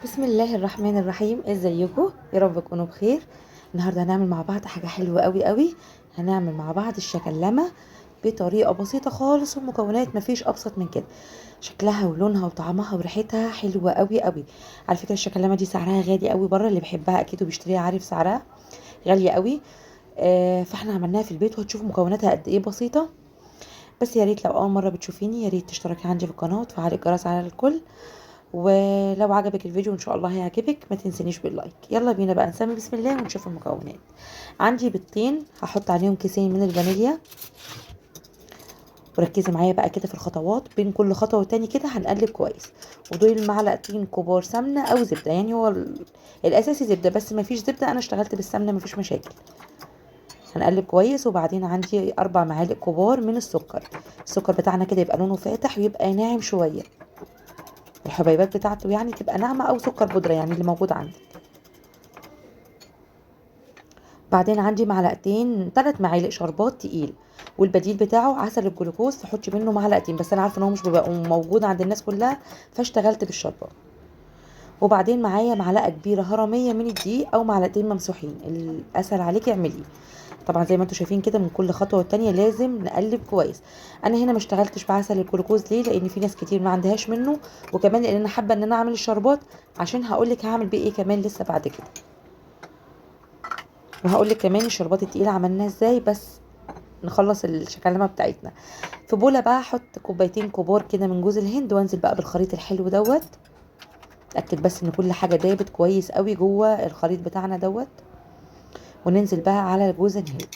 بسم الله الرحمن الرحيم. ازيكم؟ يا رب تكونوا بخير. النهارده هنعمل مع بعض حاجه حلوه قوي قوي. هنعمل مع بعض الشكلمه بطريقه بسيطه خالص، ومكونات مفيش ابسط من كده. شكلها ولونها وطعمها وريحتها حلوه قوي قوي. على فكره الشكلمه دي سعرها غالي قوي بره، اللي بيحبها اكيد وبيشتريها عارف سعرها غاليه قوي. فاحنا عملناها في البيت وهتشوفوا مكوناتها قد ايه بسيطه. بس يا ريت لو اول مره بتشوفيني يا ريت تشتركي عندي في القناه وتفعلي الجرس على الكل. ولو عجبك الفيديو ان شاء الله هيعجبك، ما تنسنيش باللايك. يلا بينا بقى نسمي بسم الله ونشوف المكونات. عندي بيضتين هحط عليهم كيسين من الفانيليا. وركزي معايا بقى كده في الخطوات، بين كل خطوه والتاني كده هنقلب كويس. ودول معلقتين كبار سمنه او زبده، يعني هو الاساسي زبده، بس ما فيش زبده انا اشتغلت بالسمنه ما فيش مشاكل. هنقلب كويس. وبعدين عندي 4 معالق كبار من السكر. السكر بتاعنا كده يبقى لونه فاتح ويبقى ناعم شويه. الحبيبات بتاعته يعني تبقى ناعمه او سكر بودره، يعني اللي موجود عندك. بعدين عندي معلقتين 3 معالق شربات تقيل. والبديل بتاعه عسل الجلوكوز، تحطي منه معلقتين بس، انا عارفه ان هو مش بيبقى موجود عند الناس كلها فاشتغلت بالشربات. وبعدين معايا معلقه كبيره هرميه من الدقيق او معلقتين ممسوحين، الاسهل عليكي اعمليه. طبعا زي ما انتم شايفين كده من كل خطوه والتانيه لازم نقلب كويس. انا هنا ما اشتغلتش بعسل الجلوكوز ليه؟ لان في ناس كتير ما عندهاش منه، وكمان لان انا حابه ان انا اعمل الشربات عشان هقولك هعمل بيه ايه كمان لسه بعد كده. وهقول لك كمان الشربات التقيله عملناها ازاي، بس نخلص الشكلمه بتاعتنا. في بوله بقى احط كوبايتين كبار كده من جوز الهند، وانزل بقى بالخليط الحلو دوت. اتاكد بس ان كل حاجه دابت كويس قوي جوه الخليط بتاعنا دوت. وننزل بقى على جوز الهند.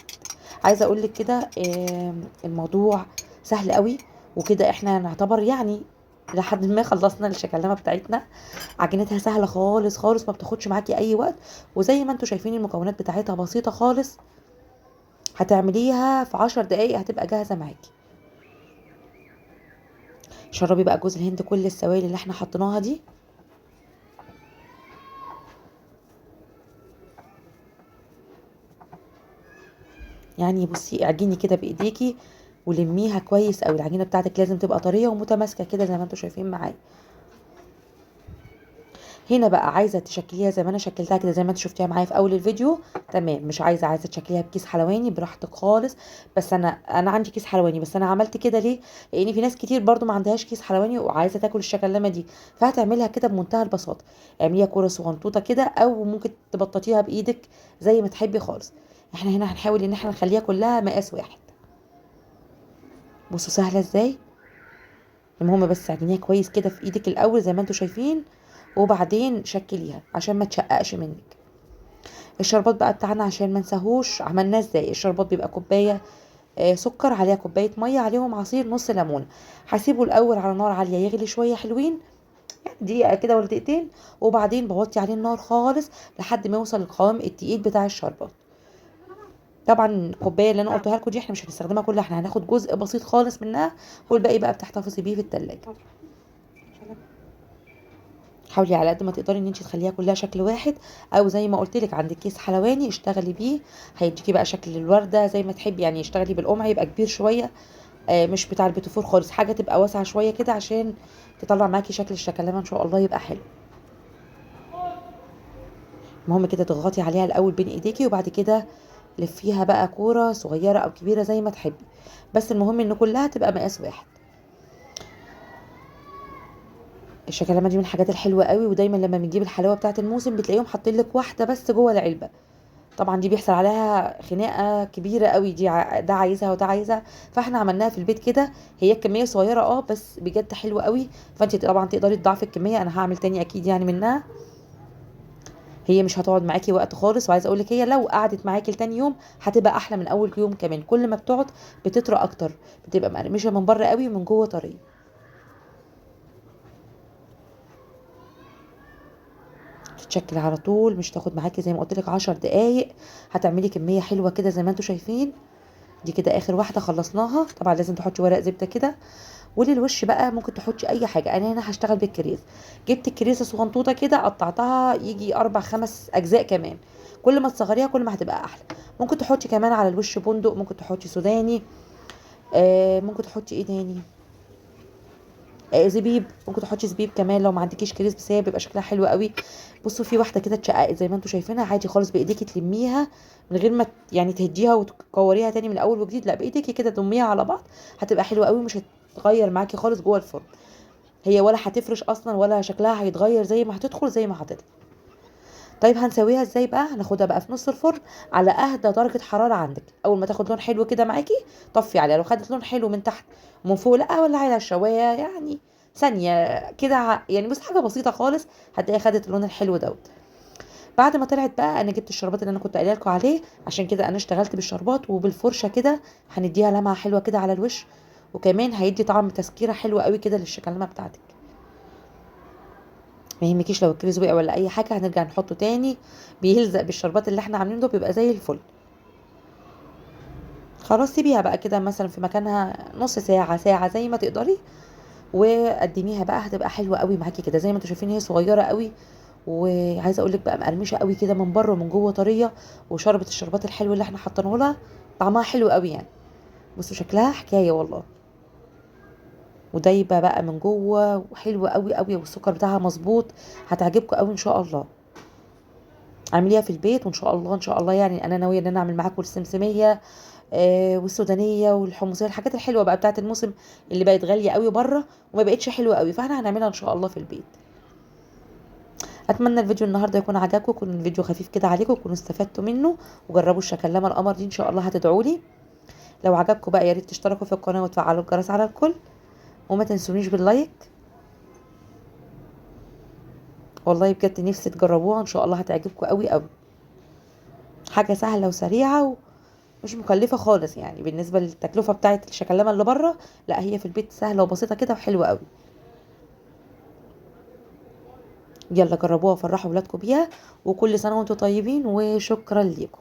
عايزه اقول لك كده الموضوع سهل قوي. وكده احنا نعتبر يعني لحد ما خلصنا الشكلمه بتاعتنا. عجينتها سهله خالص خالص، ما بتاخدش معاكي اي وقت. وزي ما انتم شايفين المكونات بتاعتها بسيطه خالص. هتعمليها في 10 دقايق هتبقى جاهزه معاكي. شربي بقى جوز الهند كل السوائل اللي احنا حطيناها دي. يعني بصي اعجني كده بايديكي ولميها كويس قوي. العجينه بتاعتك لازم تبقى طريه ومتماسكه كده زي ما انتم شايفين معايا. هنا بقى عايزه تشكليها زي ما انا شكلتها كده زي ما انت شفتيها معايا في اول الفيديو. تمام. مش عايزه تشكليها بكيس حلواني براحتك خالص. بس انا عندي كيس حلواني، بس انا عملت كده ليه؟ لان في ناس كتير برضو ما عندهاش كيس حلواني وعايزه تاكل الشكلمه دي. فهتعملها كده بمنتهى البساطه. اعمليها كوره صغنطوطه كده، او ممكن تبططيها بايدك زي ما تحبي خالص. احنا هنا هنحاول ان احنا نخليها كلها مقاس واحد. بصوا سهله ازاي. المهم بس عجنيها كويس كده في ايدك الاول زي ما انتم شايفين. وبعدين شكليها عشان ما تشققش منك. الشربات بقى بتاعنا عشان ما نساهوش عملناه ازاي. الشربات بيبقى كوبايه سكر، عليها كوبايه ميه، عليهم عصير نص ليمونه. هسيبه الاول على نار عاليه يغلي شويه حلوين، دقيقه كده ولا دقيقتين. وبعدين بوطي عليه النار خالص لحد ما يوصل القوام التقيل بتاع الشربات. طبعا الكوبايه اللي انا قلتها لكم دي احنا مش هنستخدمها كلها، احنا هناخد جزء بسيط خالص منها. والباقي بقى بتحتفظي بيه في التلاجة. حاولي على قد ما تقدري ان انت تخليها كلها شكل واحد. او زي ما قلت لك عندك كيس حلواني اشتغلي بيه. هيديكي بقى شكل الورده زي ما تحبي، يعني اشتغلي بالقمع يبقى كبير شويه. مش بتاع البيتفور خالص، حاجه تبقى واسعه شويه كده عشان تطلع معاكي شكل الشكلمه ان شاء الله يبقى حلو. المهم كده تضغطي عليها الاول بين ايديكي، وبعد كده لفيها بقى كوره صغيره او كبيره زي ما تحبي. بس المهم ان كلها تبقى مقاس واحد. الشكلمه دي من الحاجات الحلوه قوي، ودايما لما بنجيب الحلاوه بتاعه الموسم بتلاقيهم حاطين لك واحده بس جوه العلبه. طبعا دي بيحصل عليها خناقه كبيره قوي، دي ده عايزها وده عايزها. فاحنا عملناها في البيت كده. هي الكميه صغيره بس بجد حلوه قوي. فانت طبعا تقدري تضاعفي الكميه، انا هعمل تاني اكيد يعني منها. هي مش هتقعد معاكي وقت خالص، وعايزه اقول لك هي لو قعدت معاكي لتاني يوم هتبقى احلى من اول يوم كمان. كل ما بتقعد بتطرى اكتر، بتبقى مقرمشه من بره قوي ومن جوه طريه. تتشكل على طول، مش تاخد معاكي زي ما قلت لك 10 دقايق. هتعملي كميه حلوه كده زي ما انتم شايفين. دي كده اخر واحده خلصناها. طبعا لازم تحطي ورق زبده كده. وللوش بقى ممكن تحطي اي حاجه. انا هنا هشتغل بالكريز. جبت الكريزه صغنطوطه كده قطعتها يجي 4 5 اجزاء كمان. كل ما تصغريها كل ما هتبقى احلى. ممكن تحطي كمان على الوش بندق، ممكن تحطي سوداني. ممكن تحطي ايه تاني. زبيب، ممكن تحطي زبيب كمان لو ما عندكيش كريسب، بس هي بيبقى شكلها حلو قوي. بصوا في واحده كده اتشققت زي ما انتم شايفينها، عادي خالص بايديكي تلميها من غير ما يعني تهديها وتكوريها تاني من اول وجديد، لا بايديكي كده تضميها على بعض، هتبقى حلوه قوي، مش هتغير معاكي خالص جوه الفرن. هي ولا هتفرش اصلا ولا شكلها هيتغير، زي ما هتدخل زي ما هتطلع. طيب هنسويها ازاي بقى؟ هناخدها بقى في نص الفرن على اهدى درجه حراره عندك. اول ما تاخد لون حلو كده معاكي طفي عليها، لو خدت لون حلو من تحت ومن فوق لا، ولا على الشوايه يعني ثانيه كده يعني بس حاجه بسيطه خالص هتلاقيها خدت اللون الحلو دوت. بعد ما طلعت بقى انا جبت الشربات اللي انا كنت قايله لكم عليه، عشان كده انا اشتغلت بالشربات وبالفرشه كده، هنديها لمعه حلوه كده على الوش، وكمان هيدي طعم تسكيره حلوه قوي كده للشكلمه بتاعتك. ما يهمكيش لو الكريز وقع ولا اي حاجه، هنرجع نحطه تاني، بيلزق بالشربات اللي احنا عاملينه ده، بيبقى زي الفل. خلاص سيبيها بقى كده مثلا في مكانها نص ساعه ساعه زي ما تقدري، وقدميها بقى هتبقى حلوه قوي معاكي كده. زي ما انتوا شايفين هي صغيره قوي، وعايزه اقول لك بقى مقرمشه قوي كده من بره ومن جوه طريه، وشربت الشربات الحلو اللي احنا حاطينه لها، طعمها حلو قوي يعني. بصوا شكلها حكايه والله، ودايبه بقى من جوه وحلوه قوي قوي، والسكر بتاعها مظبوط، هتعجبكم قوي ان شاء الله. اعمليها في البيت وان شاء الله ان شاء الله. يعني انا ناويه ان انا اعمل معاكم السمسميه والسودانيه والحمصيه، الحاجات الحلوه بقى بتاعه الموسم اللي بقت غاليه قوي بره وما بقتش حلوه قوي، فاحنا هنعملها ان شاء الله في البيت. اتمنى الفيديو النهارده يكون عجبكم، يكون الفيديو خفيف كده عليكم، تكونوا استفدتوا منه، وجربوا الشكلمه القمر دي ان شاء الله هتدعوا لي. لو عجبكم بقى يا ريت تشتركوا في القناه وتفعلوا الجرس على الكل، وما تنسونيش باللايك. والله بجد نفسي تجربوها ان شاء الله هتعجبكم قوي قوي. حاجه سهله وسريعه مش مكلفة خالص، يعني بالنسبة للتكلفة بتاعة الشكلمة اللي بره، لا هي في البيت سهلة وبسيطة كده وحلوة قوي. يلا جربوها وفرحوا ولادكم بيها، وكل سنة وانتم طيبين، وشكرا ليكم.